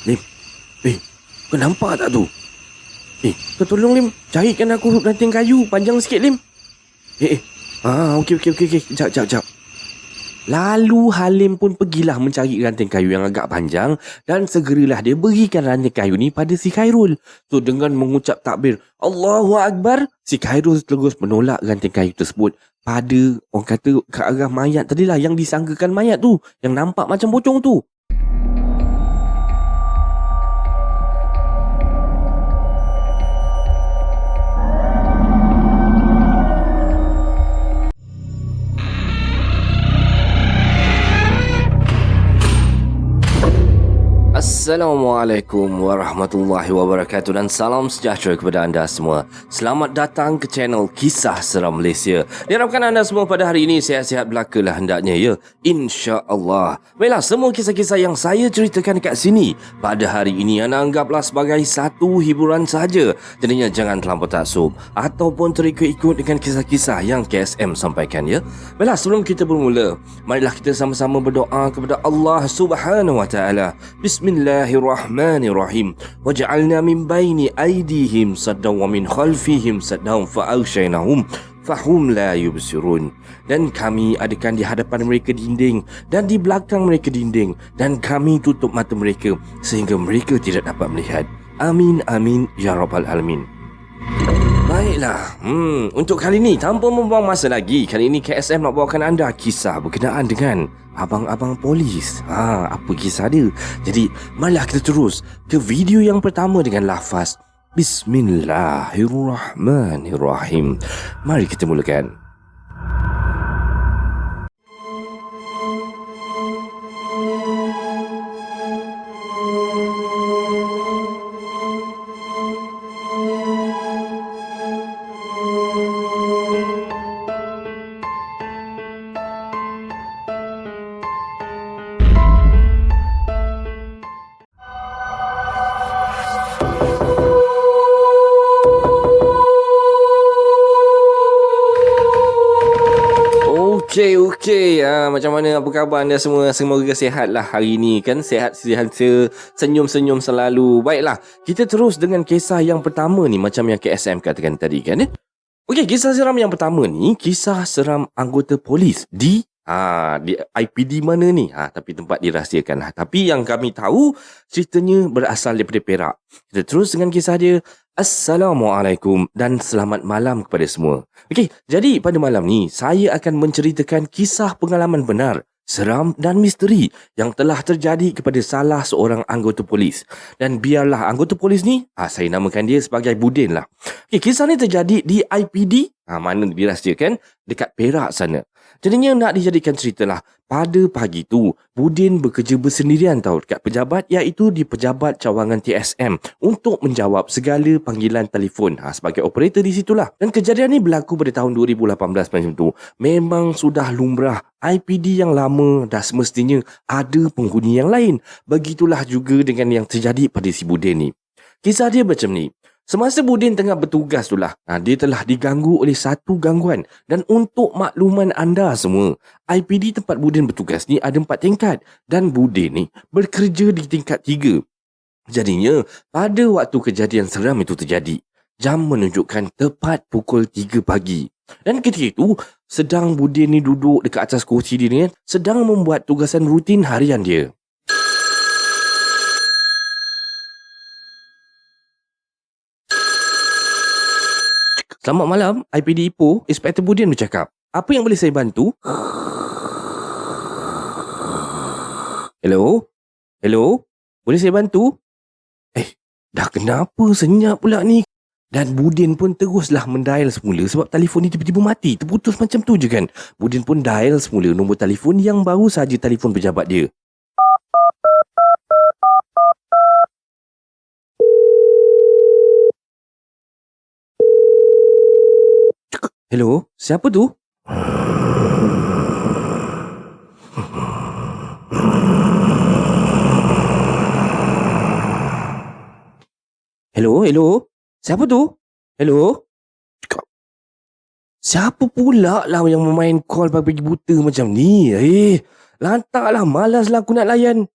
Lim, kau nampak tak tu? Kau tolong Lim, carikan aku ranting kayu panjang sikit Lim. Okey. Sekejap. Lalu Halim pun pergilah mencari ranting kayu yang agak panjang dan segeralah dia berikan ranting kayu ni pada si Khairul. So dengan mengucap takbir Allahu Akbar, si Khairul terus menolak ranting kayu tersebut pada orang kata ke arah mayat tadilah yang disangkakan mayat tu, yang nampak macam pocong tu. Assalamualaikum warahmatullahi wabarakatuh dan salam sejahtera kepada anda semua. Selamat datang ke channel Kisah Seram Malaysia. Diharapkan anda semua pada hari ini sihat-sihat belaka lah hendaknya ya. InsyaAllah. Baiklah, semua kisah-kisah yang saya ceritakan dekat sini pada hari ini anda anggaplah sebagai satu hiburan sahaja. Jadinya jangan terlampau taksub ataupun terikut-ikut dengan kisah-kisah yang KSM sampaikan ya. Baiklah, sebelum kita bermula, marilah kita sama-sama berdoa kepada Allah Subhanahu Wa Taala. Bismillahirrahmanirrahim. Waj'alna min baini aydihim saddan wa min khalfihim saddan fa'aghshaynahum fahum la yubsirun. Dan kami adakan di hadapan mereka dinding dan di belakang mereka dinding dan kami tutup mata mereka sehingga mereka tidak dapat melihat. Amin amin ya rabbal alamin. Baiklah, untuk kali ini tanpa membuang masa lagi, kali ini KSM nak bawakan anda kisah berkenaan dengan abang-abang polis. Apa kisah dia? Jadi, marilah kita terus ke video yang pertama dengan lafaz Bismillahirrahmanirrahim. Mari kita mulakan. Okey. Macam mana, apa khabar anda semua? Semoga sihatlah hari ini kan. Sihat, senyum-senyum selalu. Baiklah, kita terus dengan kisah yang pertama ni, macam yang KSM katakan tadi kan. Okey, kisah seram yang pertama ni, kisah seram anggota polis di IPD mana ni? Tapi tempat dirahsiakan lah. Tapi yang kami tahu, ceritanya berasal daripada Perak. Kita terus dengan kisah dia. Assalamualaikum dan selamat malam kepada semua. Okey, jadi pada malam ni, saya akan menceritakan kisah pengalaman benar, seram dan misteri yang telah terjadi kepada salah seorang anggota polis. Dan biarlah anggota polis ni, saya namakan dia sebagai Budin lah. Okey, kisah ni terjadi di IPD, mana dirahsiakan, dekat Perak sana. Jadinya nak dijadikan ceritalah, pada pagi tu, Budin bekerja bersendirian dekat pejabat, iaitu di pejabat cawangan TSM untuk menjawab segala panggilan telefon sebagai operator di situlah. Dan kejadian ni berlaku pada tahun 2018 macam tu. Memang sudah lumrah, IPD yang lama dah semestinya ada penghuni yang lain. Begitulah juga dengan yang terjadi pada si Budin ni. Kisah dia macam ni. Semasa Budin tengah bertugas tu lah, dia telah diganggu oleh satu gangguan. Dan untuk makluman anda semua, IPD tempat Budin bertugas ni ada 4 tingkat. Dan Budin ni bekerja di tingkat 3. Jadinya, pada waktu kejadian seram itu terjadi, jam menunjukkan tepat pukul 3 pagi. Dan ketika itu, sedang Budin ni duduk dekat atas kursi dia ni, sedang membuat tugasan rutin harian dia. Selamat malam, IPD Ipoh, Inspektor Budin bercakap. Apa yang boleh saya bantu? Hello? Boleh saya bantu? Dah kenapa senyap pula ni? Dan Budin pun teruslah mendial semula sebab telefon ni tiba-tiba mati. Terputus macam tu je kan. Budin pun dial semula nombor telefon yang baru saja telefon pejabat dia. Hello, siapa tu? Hello, siapa tu? Hello? Siapa pula lah yang memain call pagi buta macam ni? Lantaklah, malaslah aku nak layan.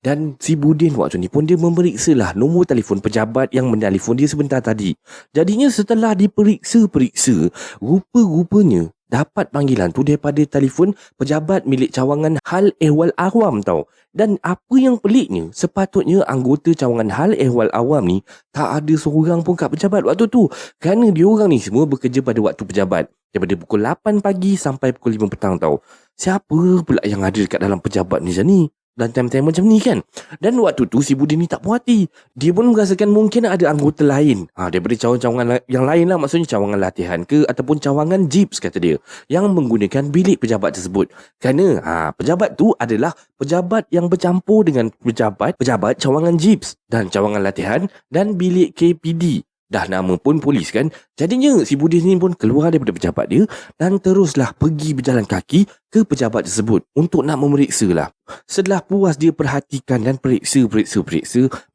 Dan si Budin waktu ni pun dia memeriksa lah nombor telefon pejabat yang menelefon dia sebentar tadi. Jadinya setelah diperiksa-periksa, rupa-rupanya dapat panggilan tu daripada telefon pejabat milik cawangan hal ehwal awam tau. Dan apa yang peliknya, sepatutnya anggota cawangan hal ehwal awam ni tak ada seorang pun kat pejabat waktu tu. Kerana diorang ni semua bekerja pada waktu pejabat. Daripada pukul 8 pagi sampai pukul 5 petang tau. Siapa pula yang ada dekat dalam pejabat ni macam ni? Dan time-time macam ni kan. Dan waktu tu si Budin ni tak puas hati. Dia pun merasakan mungkin ada anggota lain daripada cawangan yang lain lah. Maksudnya cawangan latihan ke ataupun cawangan jeeps kata dia, yang menggunakan bilik pejabat tersebut. Kerana pejabat tu adalah pejabat yang bercampur dengan pejabat cawangan jeeps dan cawangan latihan dan bilik KPD. Dah nama pun polis kan. Jadinya si Budin ni pun keluar daripada pejabat dia dan teruslah pergi berjalan kaki ke pejabat tersebut untuk nak memeriksa lah. Setelah puas dia perhatikan dan periksa,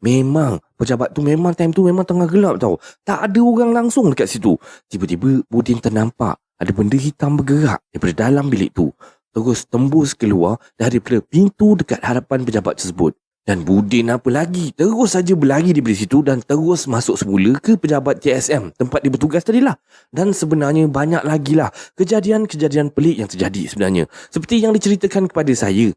memang pejabat tu memang time tu memang tengah gelap tau. Tak ada orang langsung dekat situ. Tiba-tiba Budin ternampak ada benda hitam bergerak daripada dalam bilik tu. Terus tembus keluar daripada pintu dekat hadapan pejabat tersebut. Dan Budin apa lagi, terus saja berlari daripada situ dan terus masuk semula ke pejabat TSM tempat dia bertugas tadi lah. Dan sebenarnya banyak lagi lah kejadian-kejadian pelik yang terjadi sebenarnya. Seperti yang diceritakan kepada saya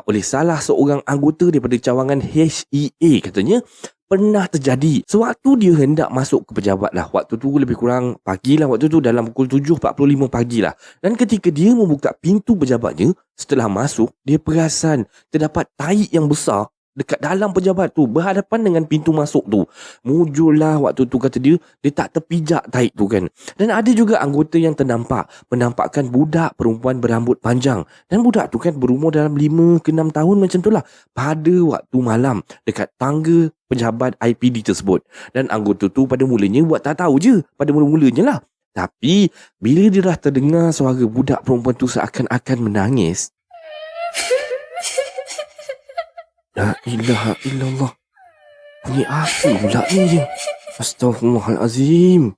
oleh salah seorang anggota daripada cawangan HEA, katanya pernah terjadi sewaktu dia hendak masuk ke pejabat lah. Waktu tu lebih kurang pagi lah, waktu tu dalam pukul 7.45 pagi lah. Dan ketika dia membuka pintu pejabatnya, setelah masuk dia perasan terdapat tahi yang besar dekat dalam pejabat tu berhadapan dengan pintu masuk tu. Mujurlah waktu tu kata dia tak terpijak tahi tu kan. Dan ada juga anggota yang menampakkan budak perempuan berambut panjang. Dan budak tu kan berumur dalam 5 ke 6 tahun macam tu lah. Pada waktu malam dekat tangga pejabat IPD tersebut. Dan anggota tu pada mulanya buat tak tahu je. Pada mula-mulanya lah. Tapi bila dia dah terdengar suara budak perempuan tu seakan-akan menangis. La ilaha illallah. Bunyi apa pula ni je? Astaghfirullahalazim.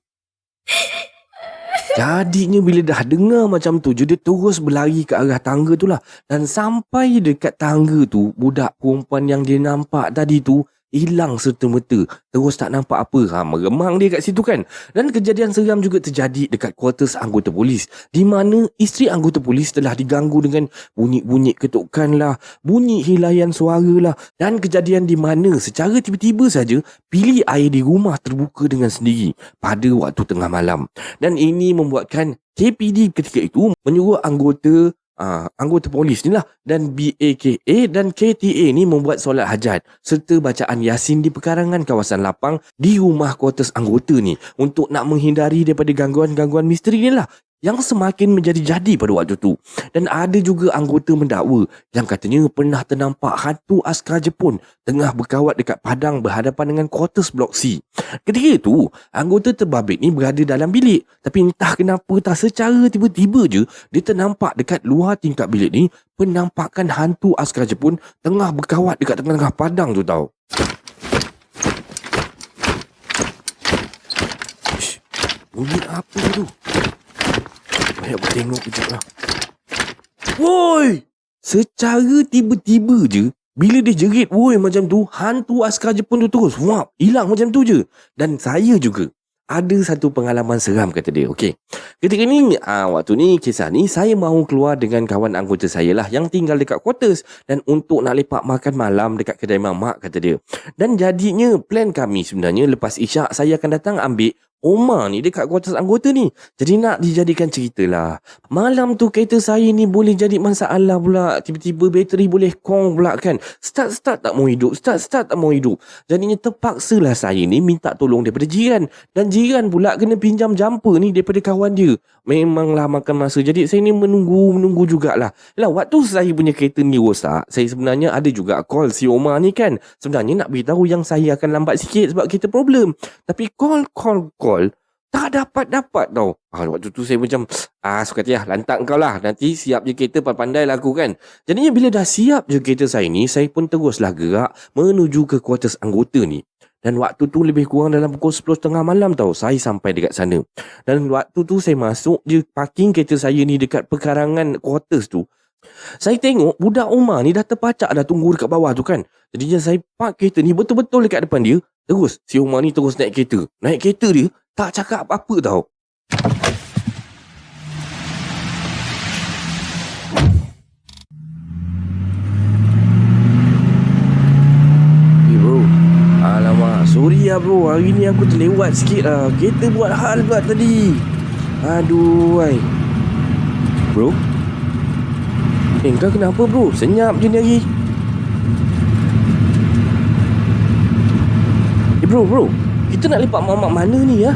Jadinya bila dah dengar macam tu je, dia terus berlari ke arah tangga tu lah. Dan sampai dekat tangga tu, budak perempuan yang dia nampak tadi tu hilang serta-merta. Terus tak nampak apa. Meremang dia kat situ kan. Dan kejadian seram juga terjadi dekat kuartus anggota polis, di mana isteri anggota polis telah diganggu dengan bunyi-bunyi ketukan lah, bunyi hilayan suara lah. Dan kejadian di mana secara tiba-tiba saja bilik air di rumah terbuka dengan sendiri pada waktu tengah malam. Dan ini membuatkan KPD ketika itu menyuruh anggota polis ni lah dan BAKA dan KTA ni membuat solat hajat serta bacaan Yasin di pekarangan kawasan lapang di rumah kuartus anggota ni untuk nak menghindari daripada gangguan-gangguan misteri ni lah yang semakin menjadi-jadi pada waktu tu. Dan ada juga anggota mendakwa yang katanya pernah ternampak hantu askar Jepun tengah berkawat dekat padang berhadapan dengan kuartus blok C. Ketika itu, anggota terbabit ni berada dalam bilik. Tapi entah kenapa secara tiba-tiba je dia ternampak dekat luar tingkap bilik ni penampakan hantu askar Jepun tengah berkawat dekat tengah-tengah padang tu tau. Ish, bunyi apa tu? Banyak bertengok kejap lah. Woi! Secara tiba-tiba je, bila dia jerit woi macam tu, hantu askar Jepun tu terus wap, hilang macam tu je. Dan saya juga ada satu pengalaman seram kata dia. Okey. Ketika ni waktu ni kisah ni saya mahu keluar dengan kawan anggota saya lah yang tinggal dekat quarters dan untuk nak lepak makan malam dekat kedai mamak kata dia. Dan jadinya plan kami sebenarnya lepas isyak saya akan datang ambil Omar ni dekat kuartus anggota ni. Jadi nak dijadikan cerita lah. Malam tu kereta saya ni boleh jadi masalah pula. Tiba-tiba bateri boleh kong pula kan. Start tak mau hidup. Start tak mau hidup. Jadinya terpaksalah saya ni minta tolong daripada jiran. Dan jiran pula kena pinjam jumper ni daripada kawan dia. Memanglah makan masa. Jadi saya ni menunggu jugalah. Lah waktu saya punya kereta ni rosak, saya sebenarnya ada juga call si Omar ni kan. Sebenarnya nak beritahu yang saya akan lambat sikit sebab kereta problem. Tapi call tak dapat tau. Waktu tu saya macam suka hati lah, lantak kau lah. Nanti siap je kereta, pandai lah aku kan. Jadinya bila dah siap je kereta saya ni, saya pun teruslah gerak menuju ke kuartus anggota ni. Dan waktu tu lebih kurang dalam pukul 10.30 malam tau saya sampai dekat sana. Dan waktu tu saya masuk je parking kereta saya ni dekat pekarangan kuartus tu. Saya tengok budak Omar ni dah terpacak dah tunggu dekat bawah tu kan. Jadinya saya park kereta ni betul-betul dekat depan dia. Terus si Omar ni terus naik kereta. Naik kereta dia tak cakap apa-apa tau. Bro, alamak, sorry lah bro. Hari ni aku terlewat sikit lah. Kereta buat hal pula tadi. Aduh, ai. Bro? Kau kenapa bro? Senyap je ni hari. Bro. Kita nak lepak mamak mana ni ya?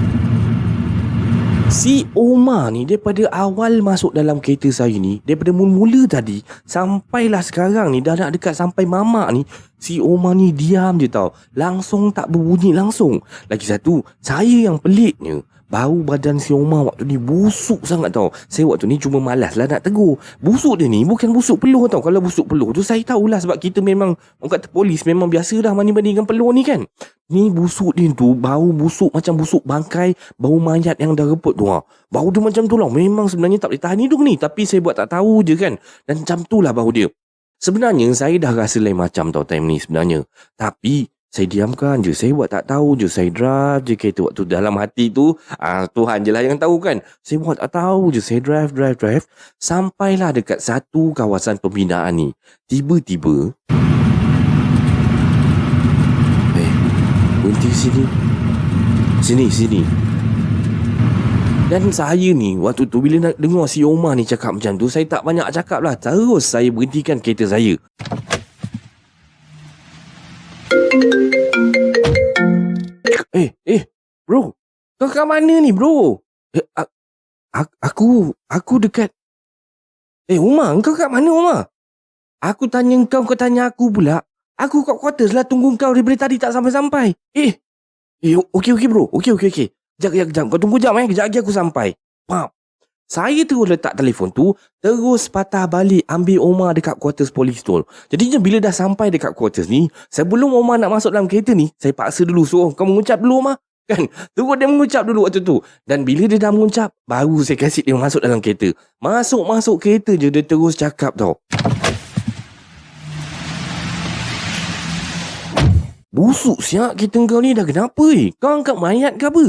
Si Omar ni daripada awal masuk dalam kereta saya ni, daripada mula-mula tadi sampailah sekarang ni dah nak dekat sampai mamak ni, si Omar ni diam je tau. Langsung tak berbunyi langsung. Lagi satu, saya yang peliknya, bau badan si Omar waktu ni busuk sangat tau. Saya waktu ni cuma malas lah nak tegur. Busuk dia ni bukan busuk peluh tau. Kalau busuk peluh tu saya tahulah sebab kita memang, orang kata polis memang biasa dah mani-mandikan peluh ni kan. Ni busuk dia tu, bau busuk macam busuk bangkai, bau mayat yang dah reput tu ha. Bau dia macam tu lah. Memang sebenarnya tak boleh tahan hidup ni. Tapi saya buat tak tahu je kan. Dan macam tu lah bau dia. Sebenarnya saya dah rasa lain macam tau time ni sebenarnya. Tapi saya diamkan je. Saya buat tak tahu je. Saya drive je kereta waktu dalam hati tu. Tuhan je lah yang tahu kan. Saya buat tak tahu je. Saya drive. Sampailah dekat satu kawasan pembinaan ni. Tiba-tiba berhenti sini. Dan saya ni waktu tu bila nak dengar si Omar ni cakap macam tu, saya tak banyak cakap lah. Terus saya berhentikan kereta saya. Bro, kau kat mana ni bro? Aku dekat. Omar, kau kat mana Omar? Aku tanya kau tanya aku pula. Aku kat quarters lah tunggu kau daripada tadi tak sampai-sampai. Okey bro. Okey. Sekejap. Kau tunggu jap Kejap lagi aku sampai. Pap. Saya terus letak telefon tu, terus patah balik ambil Omar dekat quarters polis tu. Jadinya bila dah sampai dekat quarters ni, sebelum Omar nak masuk dalam kereta ni, saya paksa dulu suruh kau mengucap dulu Omar. Kan? Terus dia mengucap dulu waktu tu. Dan bila dia dah mengucap, baru saya kasih dia masuk dalam kereta. Masuk kereta je dia terus cakap tau. Busuk siap kereta kau ni dah kenapa Kau angkat mayat ke apa?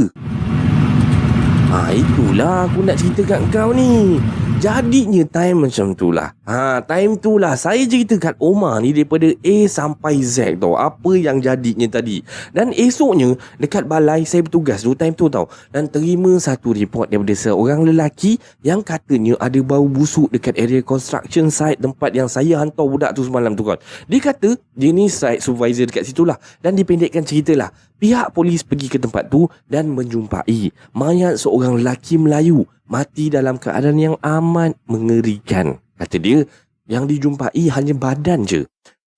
Itulah aku nak cerita kat kau ni. Jadinya time macam tu lah. Time tu lah saya cerita kat Omar ni daripada A sampai Z tau. Apa yang jadinya tadi. Dan esoknya dekat balai saya bertugas tu time tu tau. Dan terima satu report daripada seorang lelaki yang katanya ada bau busuk dekat area construction site tempat yang saya hantar budak tu semalam tu kan. Dia kata dia ni site supervisor dekat situ lah. Dan dipendekkan cerita lah. Pihak polis pergi ke tempat tu dan menjumpai mayat seorang lelaki Melayu mati dalam keadaan yang amat mengerikan. Kata dia, yang dijumpai hanya badan je.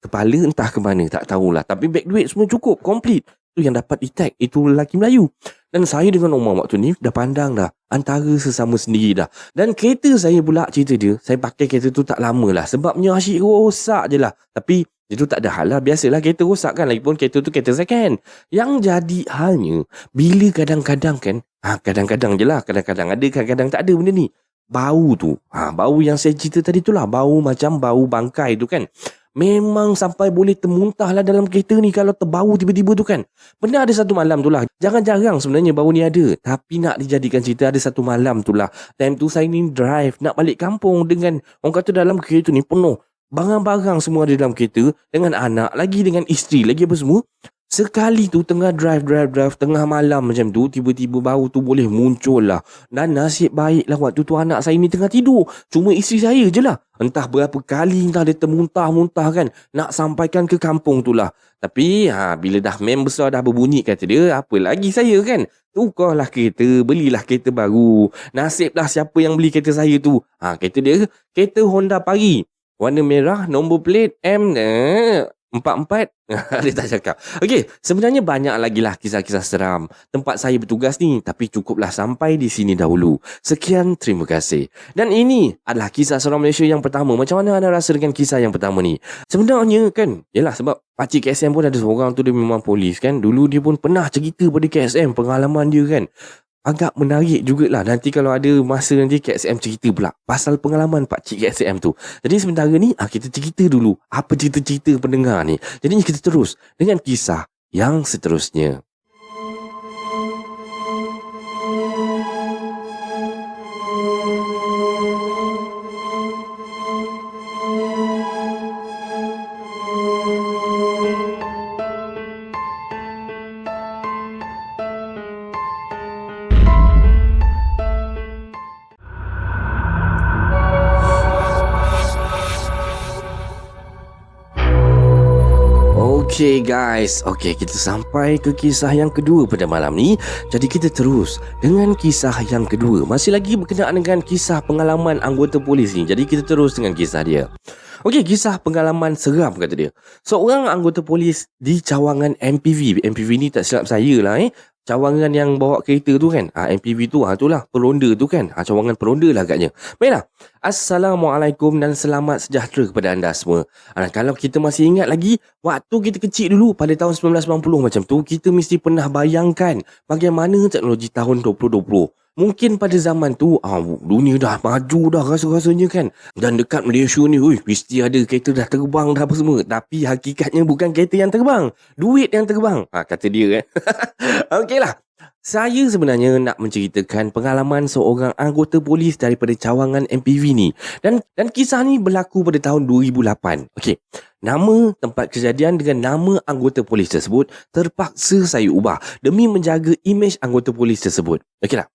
Kepala entah ke mana, tak tahulah. Tapi beg duit semua cukup, komplit. Tu yang dapat detect, itu lelaki Melayu. Dan saya dengan Omar waktu ni dah pandang dah. Antara sesama sendiri dah. Dan kereta saya pula cerita dia, saya pakai kereta tu tak lama lah. Sebabnya asyik rosak je lah. Tapi itu tak ada hal lah. Biasalah kereta rosak kan. Lagipun kereta tu kereta second. Yang jadi halnya, bila kadang-kadang kan, kadang-kadang je lah. Kadang-kadang ada, kadang-kadang tak ada benda ni. Bau tu. Bau yang saya cerita tadi tu lah. Bau macam bau bangkai tu kan. Memang sampai boleh termuntah lah dalam kereta ni kalau terbau tiba-tiba tu kan. Pernah ada satu malam tu lah. Jarang-jarang sebenarnya bau ni ada. Tapi nak dijadikan cerita ada satu malam tu lah. Time tu saya ni drive nak balik kampung dengan orang kata dalam kereta ni penuh. Barang-barang semua ada dalam kereta. Dengan anak lagi, dengan isteri lagi apa semua. Sekali tu tengah drive tengah malam macam tu, tiba-tiba bau tu boleh muncul lah. Dan nasib baik lah waktu tu anak saya ni tengah tidur. Cuma isteri saya je lah. Entah berapa kali entah dia termuntah-muntah kan. Nak sampaikan ke kampung tu lah. Tapi bila dah mem besar dah berbunyi kata dia, apa lagi saya kan. Tukarlah kereta, belilah kereta baru. Nasiblah siapa yang beli kereta saya tu. Kereta dia, kereta Honda Pari. Warna merah, nombor plate M44. Dia tak cakap. Okey, sebenarnya banyak lagi lah kisah-kisah seram tempat saya bertugas ni. Tapi cukuplah sampai di sini dahulu. Sekian, terima kasih. Dan ini adalah kisah seram Malaysia yang pertama. Macam mana anda rasa dengan kisah yang pertama ni? Sebenarnya kan, yelah sebab pakcik KSM pun ada seorang tu dia memang polis kan. Dulu dia pun pernah cerita pada KSM pengalaman dia kan. agak menarik jugalah. Nanti kalau ada masa nanti KSM cerita pula pasal pengalaman pakcik KSM tu. Jadi sementara ni kita cerita dulu apa cerita-cerita pendengar ni. Jadi kita terus dengan kisah yang seterusnya. Okay guys, kita sampai ke kisah yang kedua pada malam ni. Jadi kita terus dengan kisah yang kedua. Masih lagi berkenaan dengan kisah pengalaman anggota polis ni. Jadi kita terus dengan kisah dia. Kisah pengalaman seram kata dia. Seorang anggota polis di cawangan MPV. MPV ni tak silap saya lah cawangan yang bawa kereta tu kan. MPV tu itulah peronda tu kan. Cawangan peronda lah agaknya. Baiklah. Assalamualaikum dan selamat sejahtera kepada anda semua. Kalau kita masih ingat lagi waktu kita kecil dulu pada tahun 1990 macam tu, kita mesti pernah bayangkan bagaimana teknologi tahun 2020. Mungkin pada zaman tu dunia dah maju dah rasa-rasanya kan. Dan dekat Malaysia ni mesti ada kereta dah terbang dah apa semua. Tapi hakikatnya bukan kereta yang terbang, duit yang terbang, kata dia kan. Okeylah. Saya sebenarnya nak menceritakan pengalaman seorang anggota polis daripada cawangan MPV ni. Dan kisah ni berlaku pada tahun 2008. Nama tempat kejadian dengan nama anggota polis tersebut terpaksa saya ubah demi menjaga imej anggota polis tersebut. Okeylah.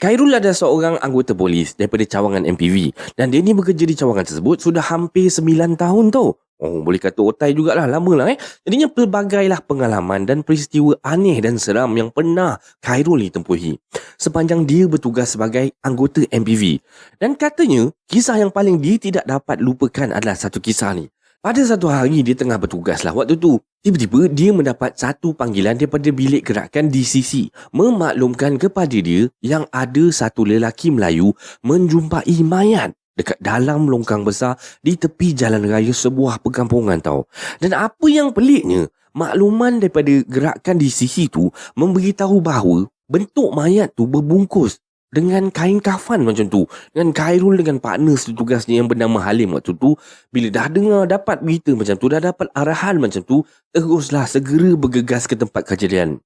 Khairul adalah seorang anggota polis daripada cawangan MPV dan dia ni bekerja di cawangan tersebut sudah hampir 9 tahun tau. Boleh kata otai jugalah, lama lah Jadinya pelbagailah pengalaman dan peristiwa aneh dan seram yang pernah Khairul ni tempuhi sepanjang dia bertugas sebagai anggota MPV. Dan katanya kisah yang paling dia tidak dapat lupakan adalah satu kisah ni. Pada satu hari dia tengah bertugas lah waktu tu. Tiba-tiba dia mendapat satu panggilan daripada bilik gerakan DCC memaklumkan kepada dia yang ada satu lelaki Melayu menjumpai mayat dekat dalam longkang besar di tepi jalan raya sebuah perkampungan tau. Dan apa yang peliknya, makluman daripada gerakan DCC tu memberitahu bahawa bentuk mayat tu berbungkus dengan kain kafan macam tu. Dengan Khairul dengan partner setugasnya yang bernama Halim waktu tu, bila dah dengar dapat berita macam tu, dah dapat arahan macam tu, teruslah segera bergegas ke tempat kejadian.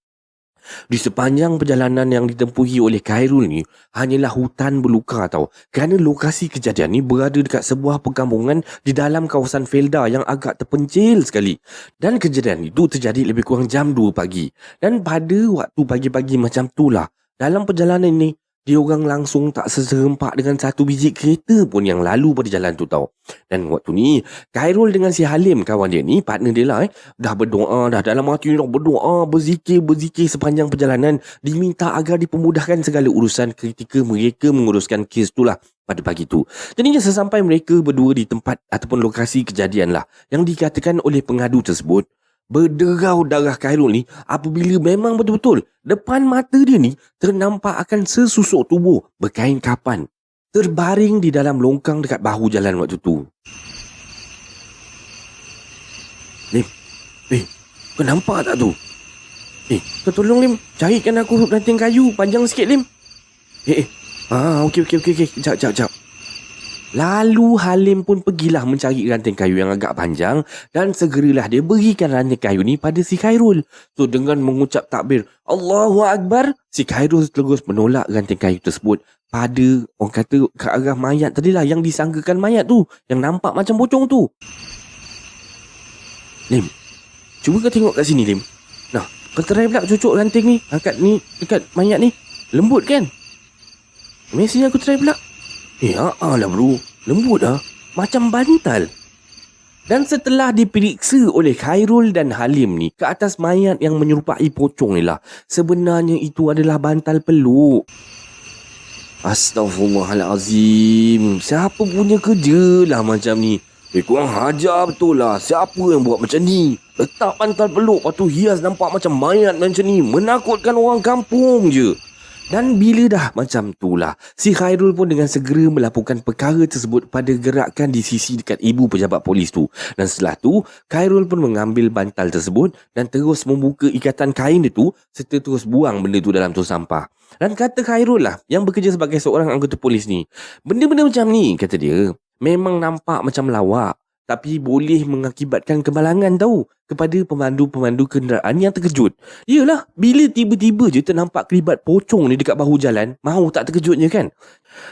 Di sepanjang perjalanan yang ditempuhi oleh Khairul ni hanyalah hutan belukar tau. Kerana lokasi kejadian ni berada dekat sebuah perkampungan di dalam kawasan Felda yang agak terpencil sekali. Dan kejadian itu terjadi lebih kurang jam 2 pagi. Dan pada waktu pagi-pagi macam tu lah, dalam perjalanan ni dia orang langsung tak seserempak dengan satu biji kereta pun yang lalu pada jalan tu tau. Dan waktu ni Khairul dengan si Halim, kawan dia ni, partner dia lah dah berdoa, dah dalam hati dah berdoa, berzikir sepanjang perjalanan, diminta agar dipermudahkan segala urusan ketika mereka menguruskan kes tu lah pada pagi tu. Jadinya sesampai mereka berdua di tempat ataupun lokasi kejadian lah, yang dikatakan oleh pengadu tersebut, berderau darah Khairul ni apabila memang betul-betul depan mata dia ni ternampak akan sesusuk tubuh berkain kapan terbaring di dalam longkang dekat bahu jalan waktu tu. Lim, kau nampak tak tu? Kau tolong Lim, carikan aku ranting kayu panjang sikit Lim. Okey. Sekejap. Lalu Halim pun pergilah mencari ranting kayu yang agak panjang dan segeralah dia berikan ranting kayu ni pada si Khairul. So dengan mengucap takbir Allahu Akbar, si Khairul terus menolak ranting kayu tersebut pada, orang kata, ke arah mayat tadilah, yang disangkakan mayat tu, yang nampak macam pocong tu. Lim, cuba kau tengok kat sini Lim. Nah, kau try pula cucuk ranting ni dekat mayat ni. Lembut kan? Mesti aku try pula. Lah bro, lembut macam bantal. Dan setelah diperiksa oleh Khairul dan Halim ni ke atas mayat yang menyerupai pocong ni lah, sebenarnya itu adalah bantal peluk. Astaghfirullahalazim, siapa punya kerja lah macam ni? Korang hajar betul lah. Siapa yang buat macam ni? Letak bantal peluk, lepas tu hias nampak macam mayat macam ni, menakutkan orang kampung je. Dan bila dah macam itulah, si Khairul pun dengan segera melaporkan perkara tersebut pada gerakan di sisi dekat ibu pejabat polis tu. Dan setelah tu, Khairul pun mengambil bantal tersebut dan terus membuka ikatan kain dia tu serta terus buang benda tu dalam tong sampah. Dan kata Khairul lah, yang bekerja sebagai seorang anggota polis ni, benda-benda macam ni, kata dia, memang nampak macam lawak, tapi boleh mengakibatkan kemalangan tahu kepada pemandu-pemandu kenderaan yang terkejut. Yelah, bila tiba-tiba je ternampak kelibat pocong ni dekat bahu jalan, mahu tak terkejutnya kan?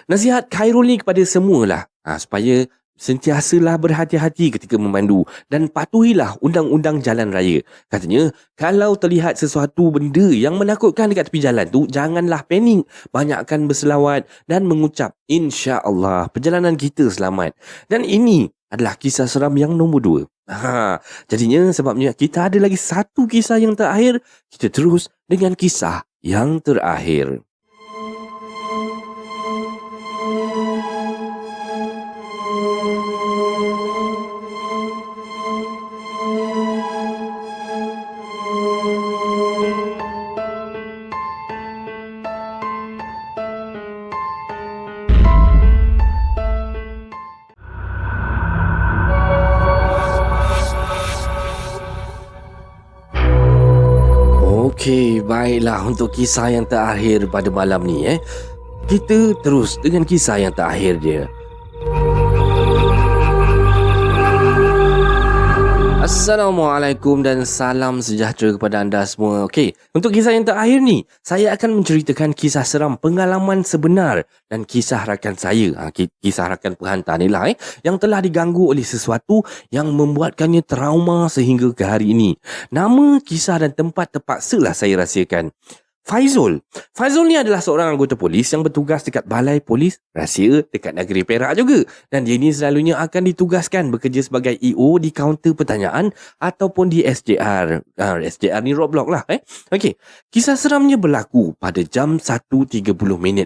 Nasihat Khairul ni kepada semualah, supaya sentiasalah berhati-hati ketika memandu dan patuhilah undang-undang jalan raya. Katanya, kalau terlihat sesuatu benda yang menakutkan dekat tepi jalan tu, janganlah panik, banyakkan berselawat dan mengucap insya-Allah perjalanan kita selamat. Dan ini adalah kisah seram yang nombor 2. Jadinya sebabnya kita ada lagi satu kisah yang terakhir, kita terus dengan kisah yang terakhir. Okey, baiklah untuk kisah yang terakhir pada malam ni kita terus dengan kisah yang terakhir dia. Assalamualaikum dan salam sejahtera kepada anda semua. Okey, untuk kisah yang terakhir ni, saya akan menceritakan kisah seram pengalaman sebenar dan kisah rakan saya. Kisah rakan penghantar ni lah yang telah diganggu oleh sesuatu yang membuatkannya trauma sehingga ke hari ini. Nama, kisah dan tempat terpaksalah saya rahsiakan. Faizul ni adalah seorang anggota polis yang bertugas dekat Balai Polis Rahsia dekat negeri Perak juga. Dan dia ni selalunya akan ditugaskan bekerja sebagai EO di kaunter pertanyaan ataupun di SJR. SJR ni roadblock lah. Okey, kisah seramnya berlaku pada jam 1.30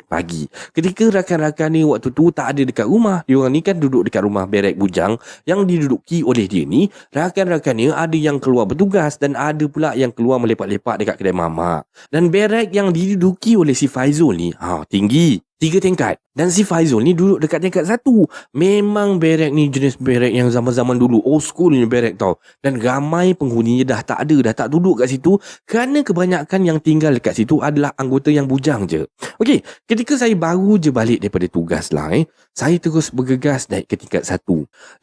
pagi. Ketika rakan-rakan ni waktu tu tak ada dekat rumah. Diorang ni kan duduk dekat rumah berek bujang yang diduduki oleh dia ni. Rakan-rakannya ada yang keluar bertugas dan ada pula yang keluar melepak-lepak dekat kedai mamak. Dan berek yang diduduki oleh si Faizul ni tinggi 3 tingkat. Dan si Faizul ni duduk dekat tingkat 1. Memang berek ni jenis berek yang zaman-zaman dulu, old school ni berek tau. Dan ramai penghuninya dah tak ada, dah tak duduk kat situ kerana kebanyakan yang tinggal dekat situ adalah anggota yang bujang je. Okey, ketika saya baru je balik daripada tugas lah saya terus bergegas naik ke tingkat 1.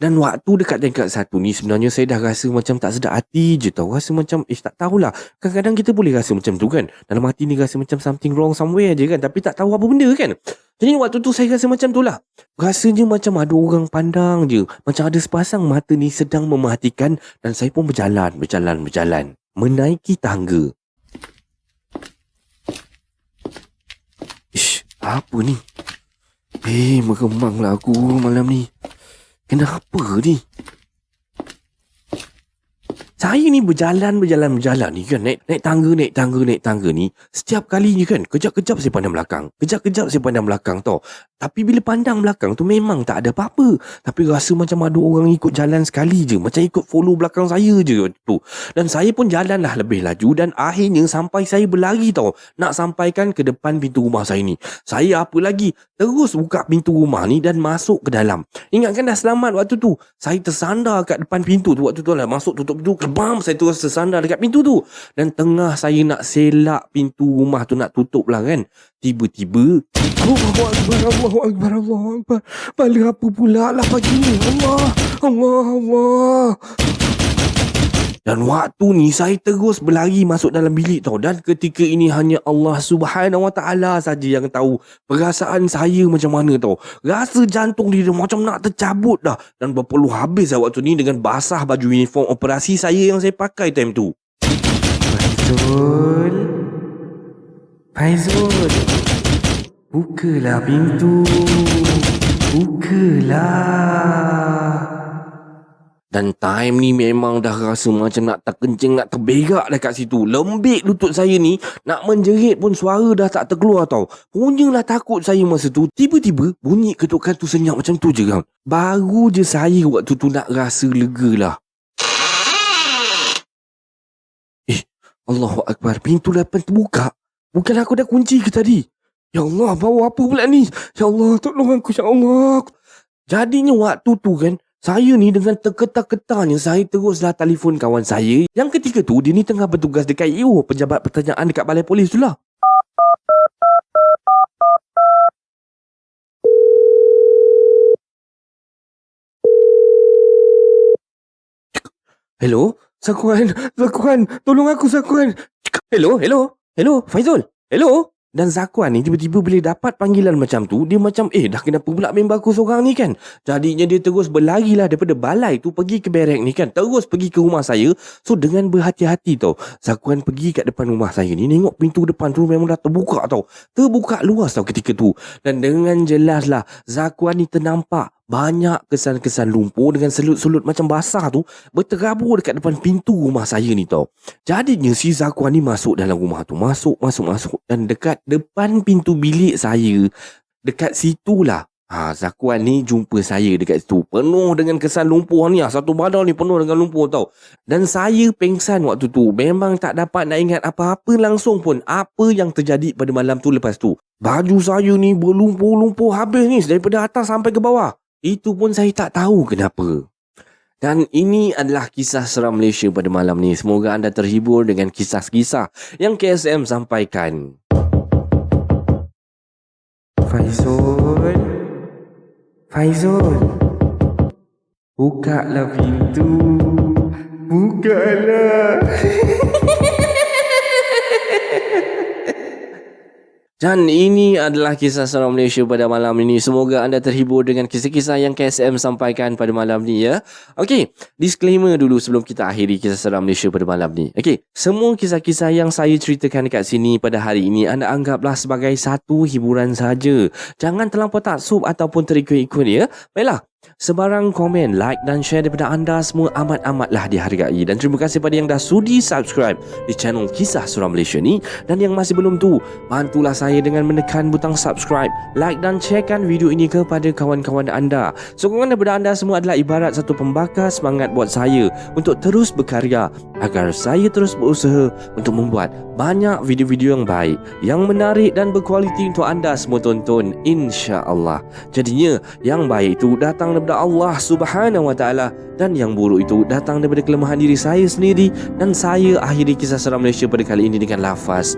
Dan waktu dekat tingkat 1 ni sebenarnya saya dah rasa macam tak sedap hati je tau. Rasa macam tak tahulah. Kadang-kadang kita boleh rasa macam tu kan. Dalam hati ni rasa macam something wrong somewhere je kan. Tapi tak tahu apa benda kan. Jadi waktu tu saya rasa macam tu lah. Rasanya macam ada orang pandang je. Macam ada sepasang mata ni sedang memerhatikan. Dan saya pun berjalan. Menaiki tangga. Ish, apa ni? Meremanglah aku malam ni. Kenapa ni? Saya ni berjalan ni kan. Naik tangga ni. Setiap kali ni kan. Kejap-kejap saya pandang belakang tau. Tapi bila pandang belakang tu memang tak ada apa-apa. Tapi rasa macam ada orang ikut jalan sekali je. Macam ikut follow belakang saya je tu. Dan saya pun jalan lah lebih laju. Dan akhirnya sampai saya berlari tau. Nak sampaikan ke depan pintu rumah saya ni. Saya apa lagi? Terus buka pintu rumah ni dan masuk ke dalam. Ingatkan dah selamat waktu tu. Saya tersandar kat depan pintu tu. Waktu tu lah masuk tutup pintu. Kebam, saya terus tersandar dekat pintu tu. Dan tengah saya nak selak pintu rumah tu nak tutup lah kan. Tiba-tiba Allahu Akbar. Bala apa pula lah pagi ni. Allah. Dan waktu ni saya terus berlari masuk dalam bilik tau. Dan ketika ini hanya Allah Subhanahu Wa Taala saja yang tahu perasaan saya macam mana tau. Rasa jantung dia macam nak tercabut dah. Dan berpeluh habis lah waktu ni dengan basah baju uniform operasi saya yang saya pakai time tu. Faizul, bukalah pintu. Dan time ni memang dah rasa macam nak terkencing, nak terberak dekat situ. Lembik lutut saya ni, nak menjerit pun suara dah tak terkeluar tau. Punyalah takut saya masa tu. Tiba-tiba bunyi ketukan tu senyap macam tu je kan. Baru je saya waktu tu nak rasa lega lah. Allahu Akbar, pintu depan terbuka. Bukan aku dah kunci ke tadi? Ya Allah, bau apa pula ni? Ya Allah, tolong aku, ya Allah. Jadinya waktu tu kan, saya ni dengan terketar-ketarnya, saya teruslah telefon kawan saya. Yang ketika tu, dia ni tengah bertugas dekat EO, pejabat pertanyaan dekat balai polis tu lah. Hello? Sakuan, tolong aku Sakuan. Hello, Faizul. Hello? Dan Zakuan ni tiba-tiba bila dapat panggilan macam tu, dia macam, dah kenapa pula member aku seorang ni kan? Jadinya dia terus berlarilah daripada balai tu pergi ke barek ni kan. Terus pergi ke rumah saya. So dengan berhati-hati tau, Zakuan pergi kat depan rumah saya ni, tengok pintu depan tu memang dah terbuka tau. Terbuka luas tau ketika tu. Dan dengan jelas lah, Zakuan ni ternampak banyak kesan-kesan lumpur dengan selut-selut macam basah tu berterabur dekat depan pintu rumah saya ni tau. Jadinya si Zakuan ni masuk dalam rumah tu. Masuk. Dan dekat depan pintu bilik saya, dekat situlah Zakuan ni jumpa saya dekat situ. Penuh dengan kesan lumpur ni. Satu badan ni penuh dengan lumpur tau. Dan saya pengsan waktu tu. Memang tak dapat nak ingat apa-apa langsung pun. Apa yang terjadi pada malam tu lepas tu. Baju saya ni berlumpur-lumpur habis ni. Daripada atas sampai ke bawah. Itu pun saya tak tahu kenapa. Dan ini adalah kisah seram Malaysia pada malam ni. Semoga anda terhibur dengan kisah-kisah yang KSM sampaikan. Faizul, bukalah pintu. Bukalah. Dan ini adalah kisah seram Malaysia pada malam ini. Semoga anda terhibur dengan kisah-kisah yang KSM sampaikan pada malam ni ya. Okey, disclaimer dulu sebelum kita akhiri kisah seram Malaysia pada malam ni. Okey, semua kisah-kisah yang saya ceritakan dekat sini pada hari ini anda anggaplah sebagai satu hiburan saja. Jangan terlampau taksub ataupun terikut-ikut ya. Baiklah, sebarang komen, like dan share daripada anda semua amat-amatlah dihargai. Dan terima kasih pada yang dah sudi subscribe di channel Kisah Seram Malaysia ni. Dan yang masih belum tu, bantulah saya dengan menekan butang subscribe, like dan sharekan video ini kepada kawan-kawan anda. Sokongan daripada anda semua adalah ibarat satu pembakar semangat buat saya untuk terus berkarya, agar saya terus berusaha untuk membuat banyak video-video yang baik, yang menarik dan berkualiti untuk anda semua tonton, insya-Allah. Jadinya yang baik itu datang daripada Allah Subhanahu Wa Taala dan yang buruk itu datang daripada kelemahan diri saya sendiri. Dan saya akhiri kisah seram Malaysia pada kali ini dengan lafaz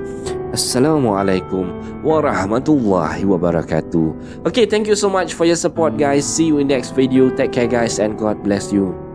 Assalamualaikum warahmatullahi wabarakatuh. Okay, thank you so much for your support guys. See you in next video. Take care guys and God bless you.